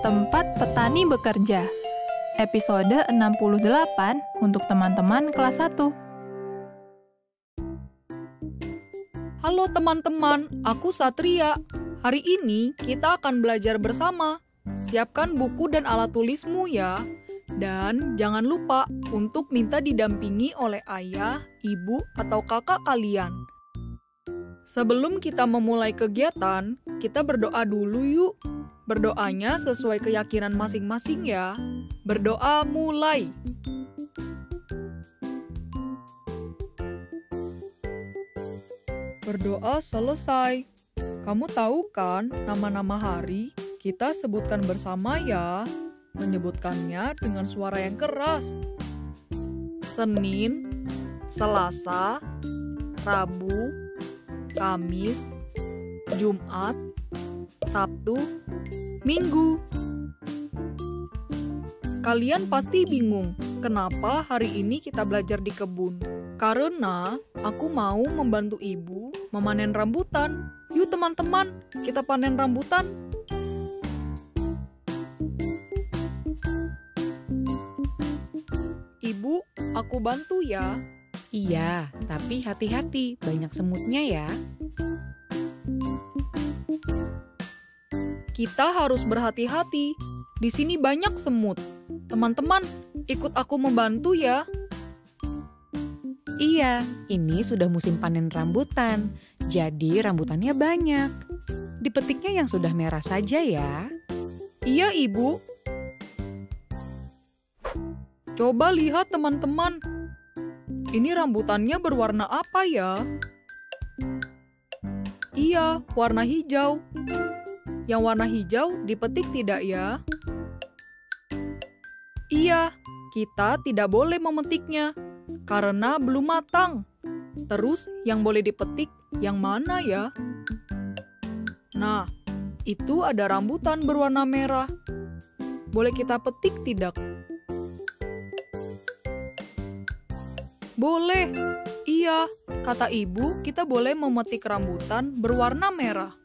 Tempat Petani Bekerja. Episode 68 untuk teman-teman kelas 1. Halo teman-teman, aku Satria. Hari ini kita akan belajar bersama. Siapkan buku dan alat tulismu ya. Dan jangan lupa untuk minta didampingi oleh ayah, ibu, atau kakak kalian. Sebelum kita memulai kegiatan, kita berdoa dulu yuk. Berdoanya sesuai keyakinan masing-masing ya. Berdoa mulai. Berdoa selesai. Kamu tahu kan nama-nama hari? Kita sebutkan bersama ya. Menyebutkannya dengan suara yang keras. Senin, Selasa, Rabu, Kamis, Jumat, Sabtu, Minggu. Kalian pasti bingung, kenapa hari ini kita belajar di kebun? Karena aku mau membantu ibu memanen rambutan. Yuk teman-teman, kita panen rambutan. Ibu, aku bantu ya. Iya, tapi hati-hati, banyak semutnya ya. Kita harus berhati-hati. Di sini banyak semut. Teman-teman, ikut aku membantu ya. Iya, ini sudah musim panen rambutan, jadi rambutannya banyak. Dipetiknya yang sudah merah saja ya. Iya, Ibu. Coba lihat teman-teman. Ini rambutannya berwarna apa ya? Iya, warna hijau. Yang warna hijau dipetik tidak ya? Iya, kita tidak boleh memetiknya karena belum matang. Terus yang boleh dipetik yang mana ya? Nah, itu ada rambutan berwarna merah. Boleh kita petik tidak? Boleh. Iya, kata ibu kita boleh memetik rambutan berwarna merah.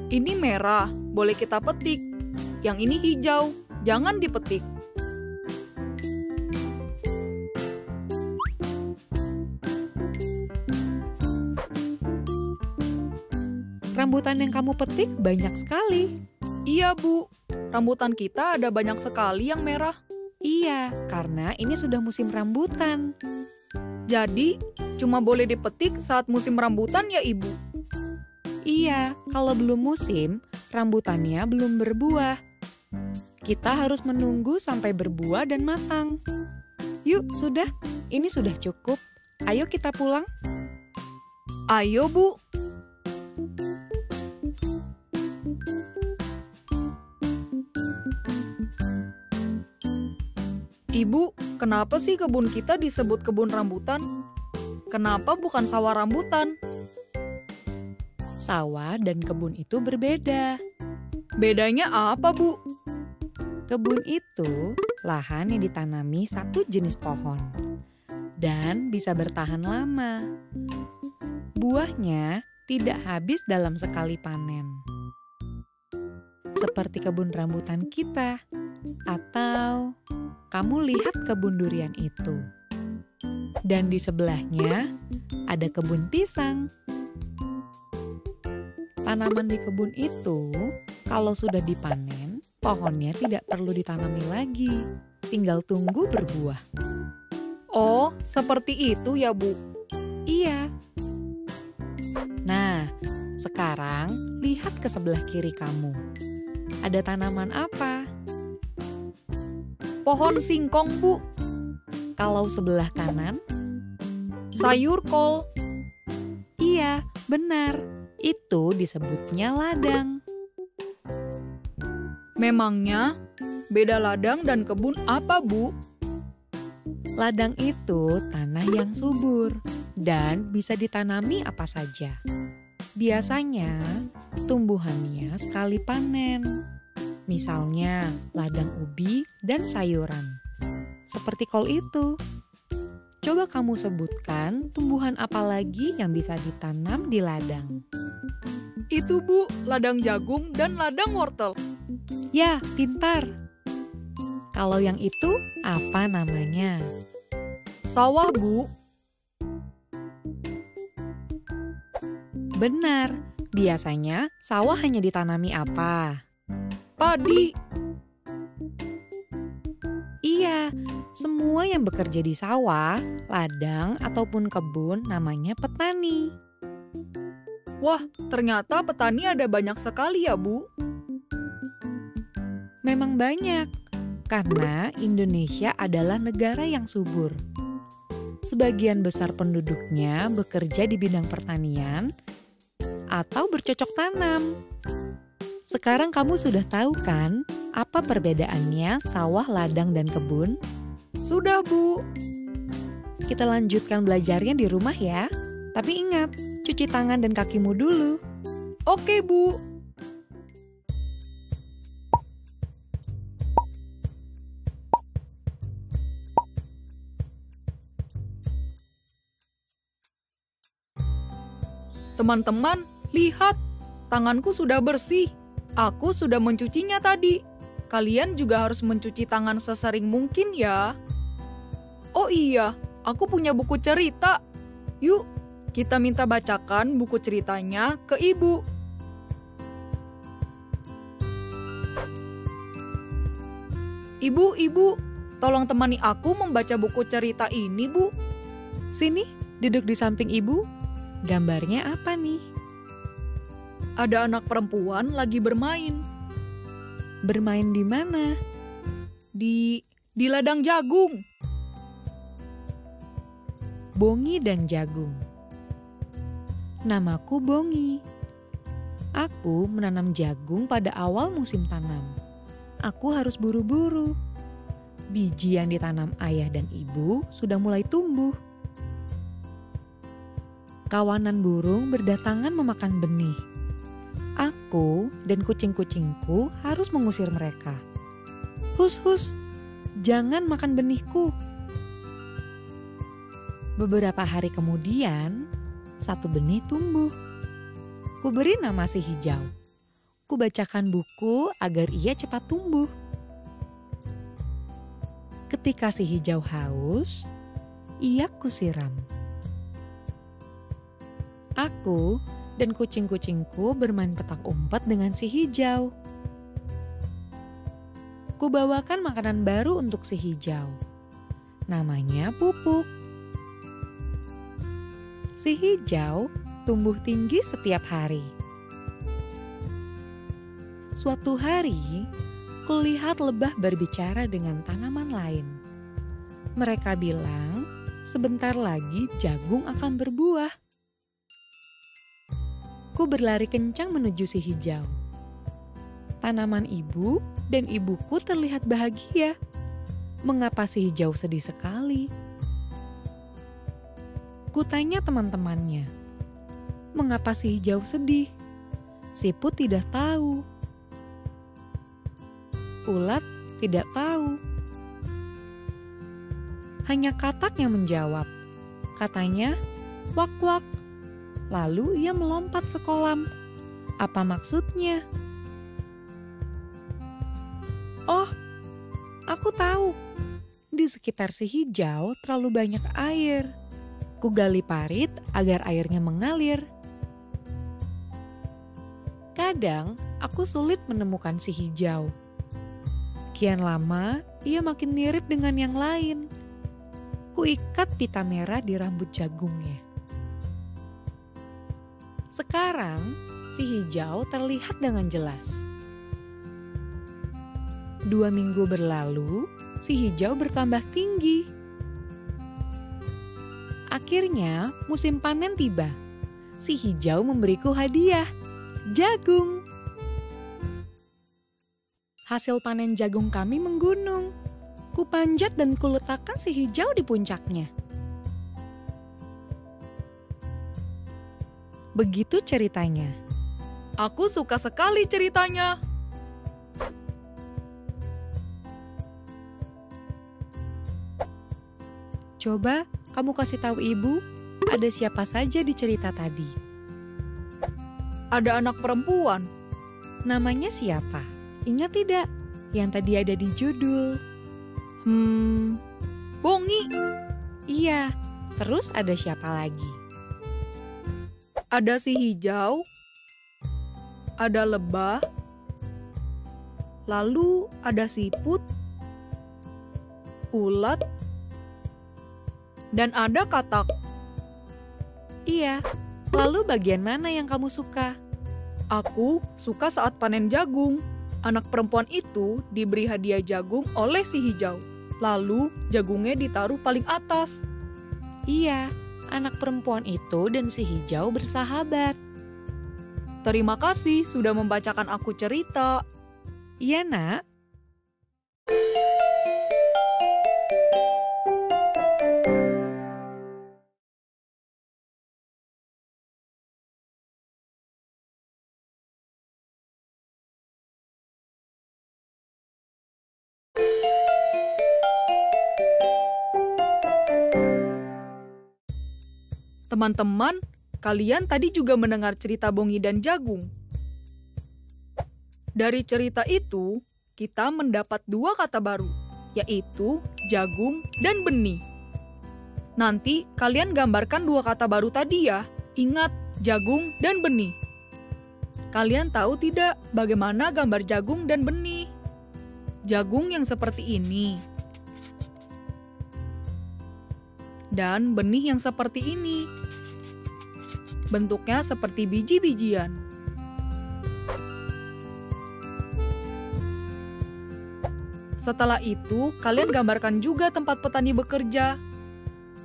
Ini merah, boleh kita petik. Yang ini hijau, jangan dipetik. Rambutan yang kamu petik banyak sekali. Iya, Bu. Rambutan kita ada banyak sekali yang merah. Iya, karena ini sudah musim rambutan. Jadi, cuma boleh dipetik saat musim rambutan ya, Ibu? Iya, kalau belum musim, rambutannya belum berbuah. Kita harus menunggu sampai berbuah dan matang. Yuk, sudah. Ini sudah cukup. Ayo kita pulang. Ayo, Bu. Ibu, kenapa sih kebun kita disebut kebun rambutan? Kenapa bukan sawah rambutan? Sawah dan kebun itu berbeda. Bedanya apa, Bu? Kebun itu lahan yang ditanami satu jenis pohon dan bisa bertahan lama. Buahnya tidak habis dalam sekali panen. Seperti kebun rambutan kita, atau kamu lihat kebun durian itu. Dan di sebelahnya ada kebun pisang. Tanaman di kebun itu, kalau sudah dipanen, pohonnya tidak perlu ditanami lagi. Tinggal tunggu berbuah. Oh, seperti itu ya, Bu? Iya. Nah, sekarang lihat ke sebelah kiri kamu. Ada tanaman apa? Pohon singkong, Bu. Kalau sebelah kanan, Sayur kol. iya, benar. Itu disebutnya ladang. Memangnya beda ladang dan kebun apa, Bu? Ladang itu tanah yang subur dan bisa ditanami apa saja. Biasanya tumbuhannya sekali panen. Misalnya ladang ubi dan sayuran. Seperti kol itu. Coba kamu sebutkan tumbuhan apa lagi yang bisa ditanam di ladang. Itu, Bu, ladang jagung dan ladang wortel. Ya, pintar. Kalau yang itu apa namanya? Sawah, Bu. Benar, biasanya sawah hanya ditanami apa? Padi. Iya, semua yang bekerja di sawah, ladang, ataupun kebun namanya petani. Wah, ternyata petani ada banyak sekali ya, Bu. Memang banyak, karena Indonesia adalah negara yang subur. Sebagian besar penduduknya bekerja di bidang pertanian atau bercocok tanam. Sekarang kamu sudah tahu kan apa perbedaannya sawah, ladang, dan kebun? Sudah, Bu. Kita lanjutkan belajarnya di rumah ya. Tapi ingat, cuci tangan dan kakimu dulu. Oke, Bu. Teman-teman, lihat. Tanganku sudah bersih. Aku sudah mencucinya tadi. Kalian juga harus mencuci tangan sesering mungkin ya. Oh iya, aku punya buku cerita. Yuk, kita minta bacakan buku ceritanya ke Ibu. Ibu, tolong temani aku membaca buku cerita ini, Bu. Sini, duduk di samping ibu. Gambarnya apa nih? Ada anak perempuan lagi bermain. Bermain di mana? Di ladang jagung. Bongi dan jagung. Namaku Bongi. Aku menanam jagung pada awal musim tanam. Aku harus buru-buru. Biji yang ditanam ayah dan ibu sudah mulai tumbuh. Kawanan burung berdatangan memakan benih. Aku dan kucing-kucingku harus mengusir mereka. Hus, hus, jangan makan benihku. Beberapa hari kemudian, satu benih tumbuh. Kuberi nama si hijau. Kubacakan buku agar ia cepat tumbuh. Ketika si hijau haus, ia kusiram. Aku dan kucing-kucingku bermain petak umpet dengan si hijau. Kubawakan makanan baru untuk si hijau. Namanya pupuk. Si hijau tumbuh tinggi setiap hari. Suatu hari, kulihat lebah berbicara dengan tanaman lain. Mereka bilang, sebentar lagi jagung akan berbuah. Ku berlari kencang menuju si hijau. Tanaman ibu dan ibuku terlihat bahagia. Mengapa si hijau sedih sekali? Kutanya teman-temannya, mengapa si hijau sedih? Siput tidak tahu. Ulat tidak tahu. Hanya katak yang menjawab. Katanya, wak-wak. Lalu ia melompat ke kolam. Apa maksudnya? Oh, aku tahu. Di sekitar si hijau terlalu banyak air. Kugali parit agar airnya mengalir. Kadang aku sulit menemukan si hijau. Kian lama, ia makin mirip dengan yang lain. Kuikat pita merah di rambut jagungnya. Sekarang, si hijau terlihat dengan jelas. 2 minggu berlalu, si hijau bertambah tinggi. Akhirnya musim panen tiba. Si hijau memberiku hadiah, jagung. Hasil panen jagung kami menggunung. Kupanjat dan kuletakkan si hijau di puncaknya. Begitu ceritanya. Aku suka sekali ceritanya. Coba kamu kasih tahu ibu, ada siapa saja di cerita tadi? Ada anak perempuan. Namanya siapa? Ingat tidak? Yang tadi ada di judul. Bongi. Iya, terus ada siapa lagi? Ada si hijau. Ada lebah. Lalu ada siput. Ulat. Dan ada katak. Iya, lalu bagian mana yang kamu suka? Aku suka saat panen jagung. Anak perempuan itu diberi hadiah jagung oleh si hijau. Lalu jagungnya ditaruh paling atas. Iya, anak perempuan itu dan si hijau bersahabat. Terima kasih sudah membacakan aku cerita. Iya, Nak. Teman-teman, kalian tadi juga mendengar cerita Bongi dan Jagung. Dari cerita itu, kita mendapat dua kata baru, yaitu jagung dan benih. Nanti kalian gambarkan dua kata baru tadi ya. Ingat, jagung dan benih. Kalian tahu tidak bagaimana gambar jagung dan benih? Jagung yang seperti ini. Dan benih yang seperti ini. Bentuknya seperti biji-bijian. Setelah itu, kalian gambarkan juga tempat petani bekerja.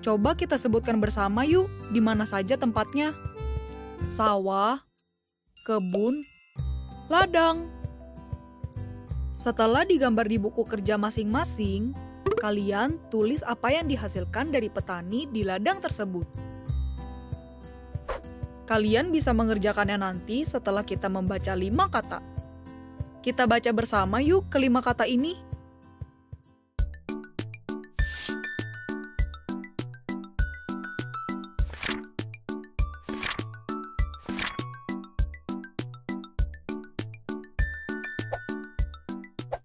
Coba kita sebutkan bersama yuk, di mana saja tempatnya. Sawah, kebun, ladang. Setelah digambar di buku kerja masing-masing, kalian tulis apa yang dihasilkan dari petani di ladang tersebut. Kalian bisa mengerjakannya nanti setelah kita membaca 5 kata. Kita baca bersama yuk ke 5 kata ini.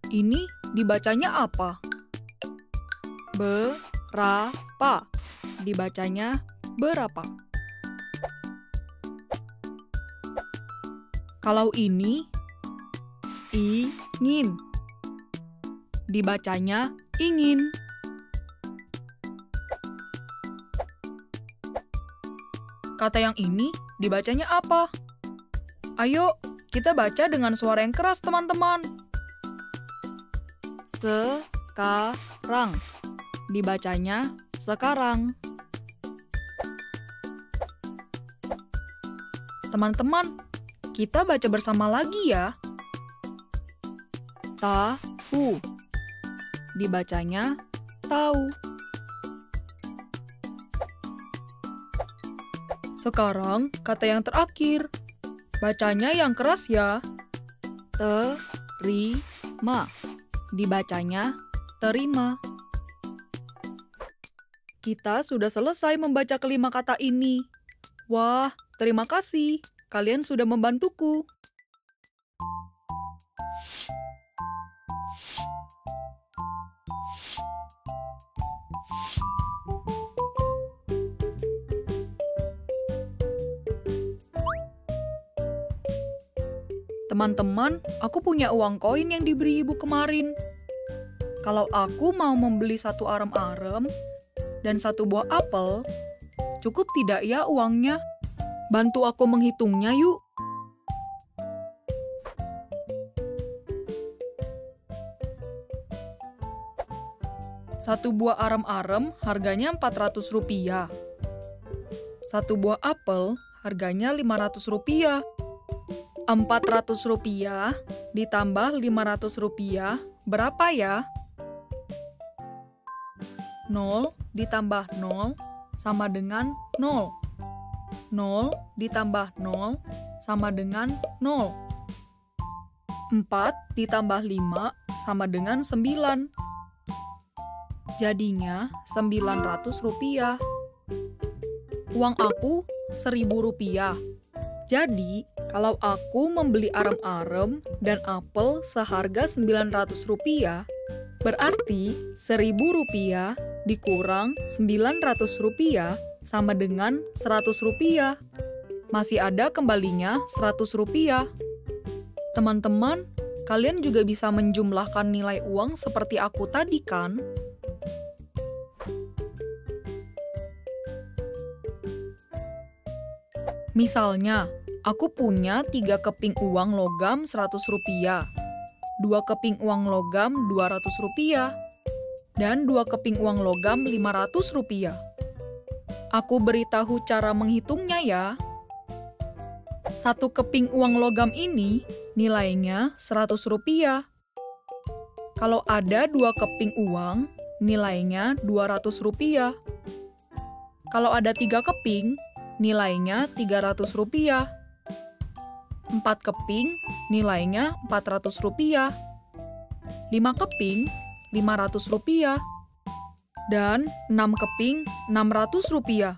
Ini dibacanya apa? Berapa. Dibacanya berapa. Kalau ini, ingin. Dibacanya ingin. Kata yang ini dibacanya apa? Ayo, kita baca dengan suara yang keras, teman-teman. Sekarang. Dibacanya sekarang. Teman-teman, kita baca bersama lagi ya. Tahu. Dibacanya tahu. Sekarang kata yang terakhir. Bacanya yang keras ya. Terima. Dibacanya terima. Kita sudah selesai membaca kelima kata ini. Wah, terima kasih. Kalian sudah membantuku. Teman-teman, aku punya uang koin yang diberi ibu kemarin. Kalau aku mau membeli 1 arem-arem dan 1 buah apel, cukup tidak ya uangnya? Bantu aku menghitungnya yuk. Satu buah arem-arem harganya Rp400. Satu buah apel harganya Rp500. Rp400 ditambah Rp500 berapa ya? 0 ditambah 0 sama dengan 0. 0 ditambah 0 sama dengan 0. 4 ditambah 5 sama dengan 9. Jadinya Rp900. Uang aku Rp1.000. Jadi, kalau aku membeli arem-arem dan apel seharga Rp900, berarti Rp1.000 dikurang Rp900 sama dengan Rp100. Masih ada kembalinya Rp100. Teman-teman, kalian juga bisa menjumlahkan nilai uang seperti aku tadi kan? Misalnya, aku punya 3 keping uang logam Rp100, 2 keping uang logam Rp200, dan 2 keping uang logam Rp500. Aku beritahu cara menghitungnya ya. 1 keping uang logam ini nilainya Rp100. Kalau ada 2 keping uang, nilainya Rp200. Kalau ada 3 keping, nilainya Rp300. 4 keping, nilainya Rp400. 5 keping, Rp500. Dan 6 keping, Rp600.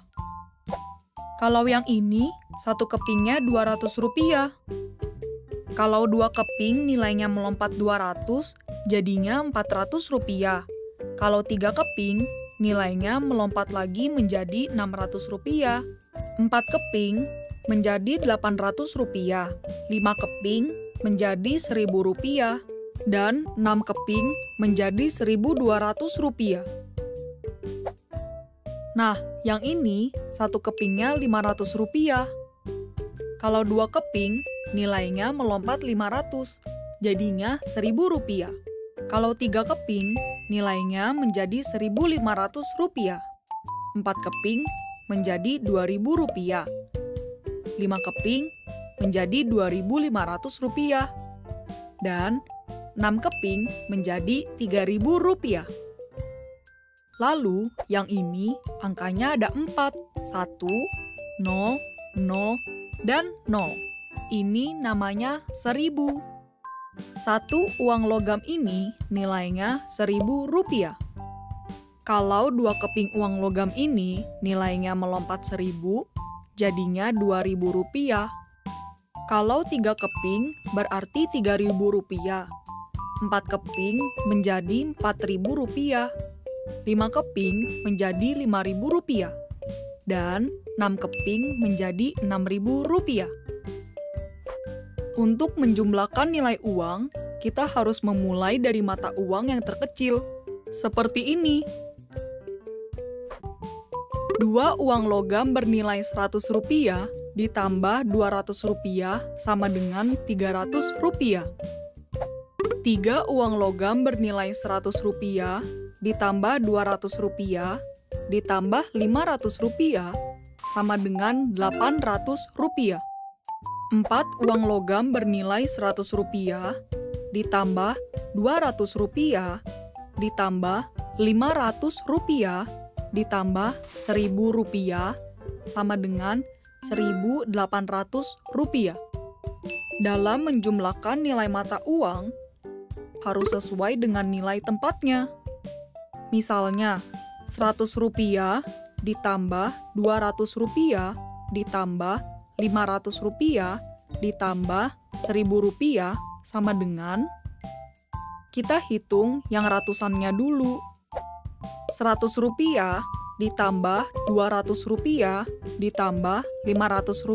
Kalau yang ini, 1 kepingnya Rp200. Kalau 2 keping nilainya melompat 200, jadinya Rp400. Kalau 3 keping, nilainya melompat lagi menjadi Rp600. 4 keping menjadi Rp800, 5 keping menjadi Rp1.000, dan 6 keping menjadi Rp1.200. Nah, yang ini 1 kepingnya Rp500. Kalau 2 keping, nilainya melompat 500, jadinya Rp1.000. Kalau 3 keping, nilainya menjadi Rp1.500. 4 keping menjadi Rp2.000. 5 keping menjadi Rp2.500. Dan 6 keping menjadi Rp3.000. Lalu, yang ini angkanya ada 4. 1, 0, 0, dan 0. Ini namanya 1.000. 1 uang logam ini nilainya Rp1.000. Kalau 2 keping uang logam ini nilainya melompat 1.000, jadinya Rp2.000. Kalau 3 keping berarti Rp3.000. 4 keping menjadi Rp4.000. 5 keping menjadi Rp5.000. Dan 6 keping menjadi Rp6.000. Untuk menjumlahkan nilai uang, kita harus memulai dari mata uang yang terkecil. Seperti ini. 2 uang logam bernilai Rp100 ditambah Rp200 sama dengan Rp300. 3 uang logam bernilai Rp100 ditambah Rp200 ditambah Rp500 sama dengan Rp800. 4 uang logam bernilai Rp100 ditambah Rp200 ditambah Rp500 ditambah Rp1.000 sama dengan Rp1.800. Dalam menjumlahkan nilai mata uang, harus sesuai dengan nilai tempatnya. Misalnya, Rp100 ditambah Rp200 ditambah Rp500 ditambah Rp1.000 sama dengan, kita hitung yang ratusannya dulu. Rp100 ditambah Rp200 ditambah Rp500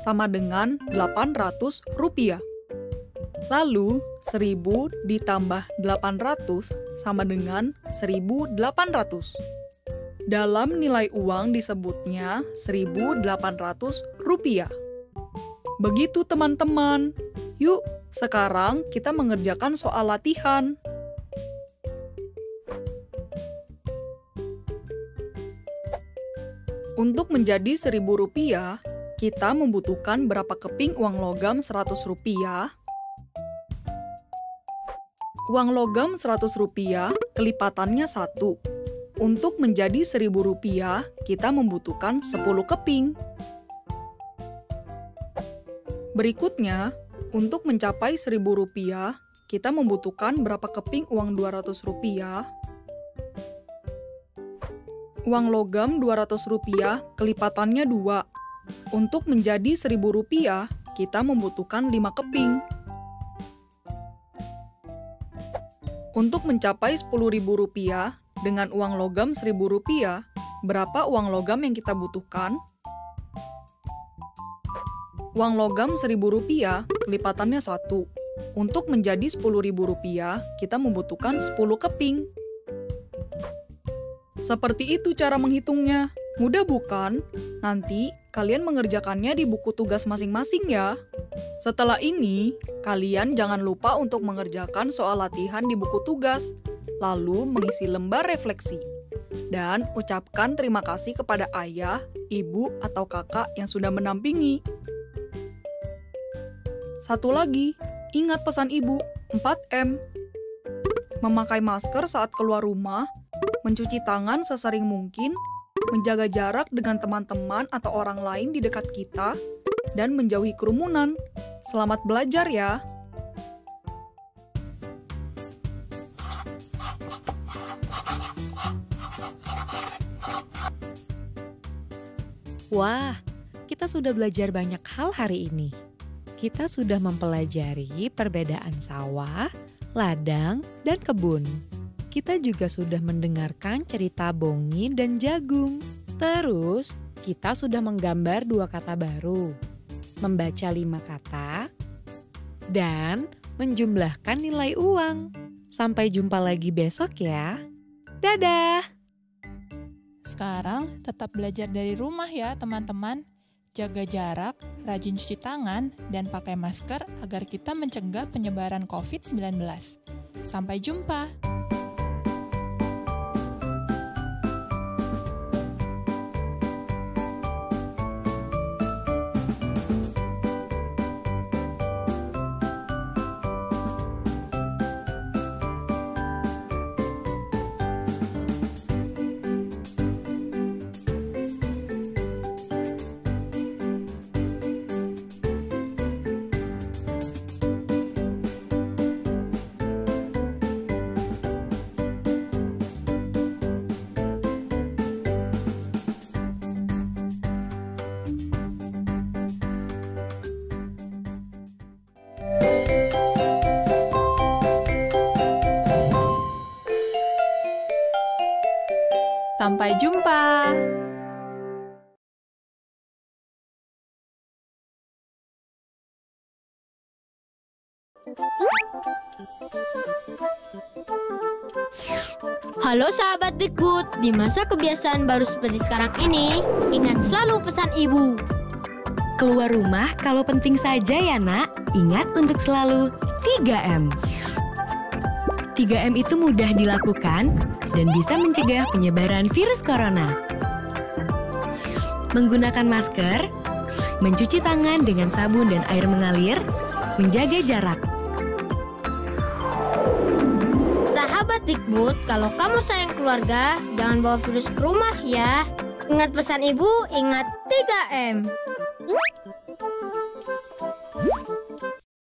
sama dengan Rp800. Lalu, 1.000 ditambah 800 sama dengan 1.800. Dalam nilai uang disebutnya Rp1.800. Begitu teman-teman. Yuk, sekarang kita mengerjakan soal latihan. Untuk menjadi Rp1.000, kita membutuhkan berapa keping uang logam Rp100? Uang logam Rp100 kelipatannya 1. Untuk menjadi Rp1.000, kita membutuhkan 10 keping. Berikutnya, untuk mencapai Rp1.000, kita membutuhkan berapa keping uang Rp200? Uang logam Rp200 kelipatannya 2. Untuk menjadi Rp1.000, kita membutuhkan 5 keping. Untuk mencapai Rp10.000 dengan uang logam Rp1.000, berapa uang logam yang kita butuhkan? Uang logam Rp1.000 kelipatannya 1. Untuk menjadi Rp10.000, kita membutuhkan 10 keping. Seperti itu cara menghitungnya. Mudah bukan? Nanti kalian mengerjakannya di buku tugas masing-masing ya. Setelah ini, kalian jangan lupa untuk mengerjakan soal latihan di buku tugas, lalu mengisi lembar refleksi. Dan ucapkan terima kasih kepada ayah, ibu, atau kakak yang sudah mendampingi. Satu lagi, ingat pesan ibu, 4M. Memakai masker saat keluar rumah, mencuci tangan sesering mungkin, menjaga jarak dengan teman-teman atau orang lain di dekat kita, dan menjauhi kerumunan. Selamat belajar ya! Wah, kita sudah belajar banyak hal hari ini. Kita sudah mempelajari perbedaan sawah, ladang, dan kebun. Kita juga sudah mendengarkan cerita Bongi dan Jagung. Terus, kita sudah menggambar 2 kata baru, membaca 5 kata, dan menjumlahkan nilai uang. Sampai jumpa lagi besok ya. Dadah! Sekarang tetap belajar dari rumah ya teman-teman. Jaga jarak, rajin cuci tangan, dan pakai masker agar kita mencegah penyebaran COVID-19. Sampai jumpa! Sampai jumpa! Halo sahabat Dikbud, di masa kebiasaan baru seperti sekarang ini, ingat selalu pesan ibu. Keluar rumah kalau penting saja ya nak, ingat untuk selalu 3M. 3M itu mudah dilakukan dan bisa mencegah penyebaran virus corona. Menggunakan masker, mencuci tangan dengan sabun dan air mengalir, menjaga jarak. Sahabat Dikbud, kalau kamu sayang keluarga, jangan bawa virus ke rumah ya. Ingat pesan ibu, ingat 3M.